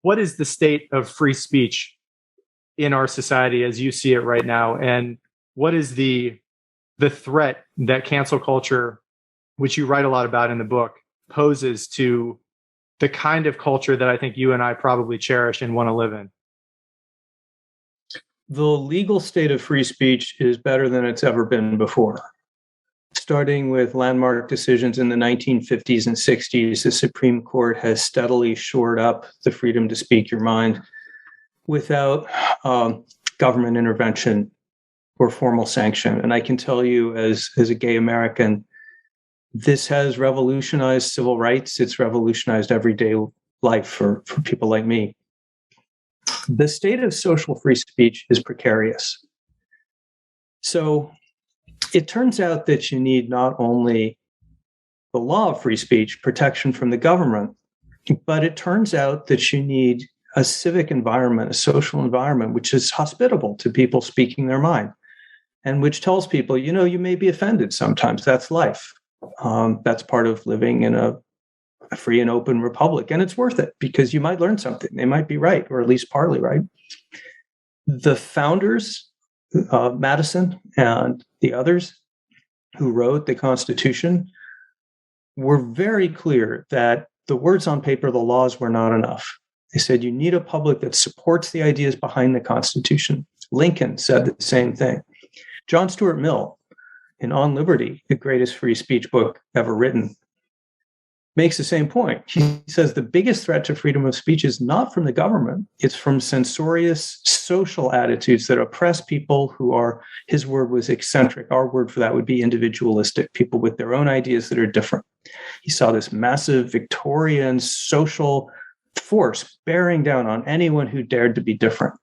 what is the state of free speech in our society as you see it right now? And what is the threat that cancel culture, which you write a lot about in the book, poses to the kind of culture that I think you and I probably cherish and want to live in? The legal state of free speech is better than it's ever been before. Starting with landmark decisions in the 1950s and 60s, the Supreme Court has steadily shored up the freedom to speak your mind without government intervention or formal sanction. And I can tell you, as a gay American, this has revolutionized civil rights. It's revolutionized everyday life for people like me. The state of social free speech is precarious. So it turns out that you need not only the law of free speech, protection from the government, but it turns out that you need a civic environment, a social environment, which is hospitable to people speaking their mind and which tells people, you may be offended sometimes. That's life. That's part of living in a free and open republic. And it's worth it because you might learn something. They might be right, or at least partly right. The founders, Madison and the others who wrote the Constitution, were very clear that the words on paper, the laws, were not enough. They said you need a public that supports the ideas behind the Constitution. Lincoln said the same thing. John Stuart Mill, in On Liberty, the greatest free speech book ever written, makes the same point. He says the biggest threat to freedom of speech is not from the government. It's from censorious social attitudes that oppress people who are, his word was eccentric. Our word for that would be individualistic, people with their own ideas that are different. He saw this massive Victorian social force bearing down on anyone who dared to be different.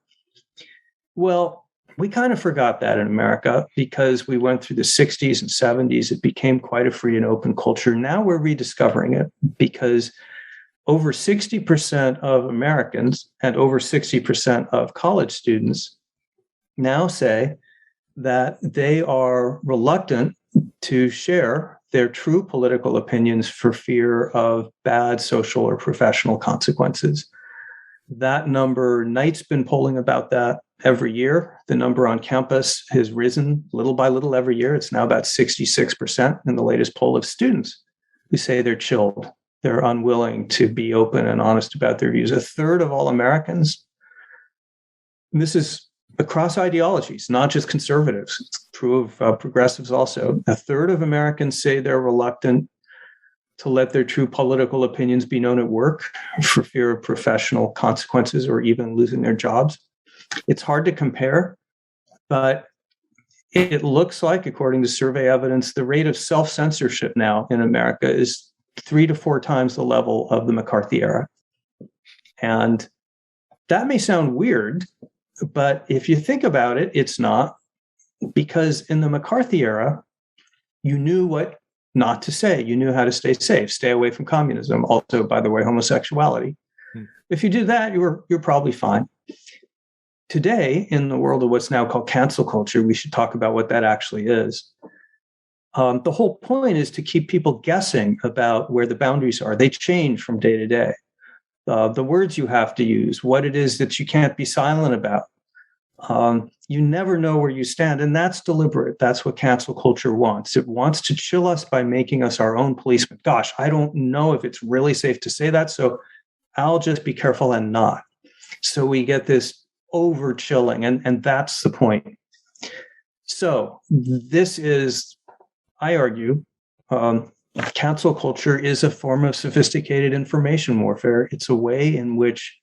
Well, we kind of forgot that in America because we went through the 60s and 70s. It became quite a free and open culture. Now we're rediscovering it because over 60% of Americans and over 60% of college students now say that they are reluctant to share their true political opinions for fear of bad social or professional consequences. That number, Knight's been polling about that every year. The number on campus has risen little by little every year. It's now about 66% in the latest poll of students who say they're chilled. They're unwilling to be open and honest about their views. A third of all Americans, and this is across ideologies, not just conservatives. It's true of progressives also. A third of Americans say they're reluctant to let their true political opinions be known at work for fear of professional consequences or even losing their jobs. It's hard to compare, but it looks like, according to survey evidence, the rate of self-censorship now in America is 3 to 4 times the level of the McCarthy era. And that may sound weird, but if you think about it, it's not, because in the McCarthy era, you knew what not to say. You knew how to stay safe, stay away from communism. Also, by the way, homosexuality. If you do that, you're probably fine. Today, in the world of what's now called cancel culture, we should talk about what that actually is. The whole point is to keep people guessing about where the boundaries are. They change from day to day. The words you have to use, what it is that you can't be silent about. You never know where you stand, and that's deliberate. That's what cancel culture wants. It wants to chill us by making us our own policeman. Gosh, I don't know if it's really safe to say that, so I'll just be careful and not. So we get this over chilling, and that's the point. So this is, I argue, cancel culture is a form of sophisticated information warfare. It's a way in which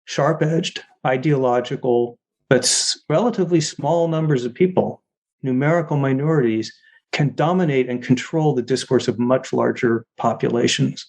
sharp-edged, ideological, but relatively small numbers of people, numerical minorities, can dominate and control the discourse of much larger populations.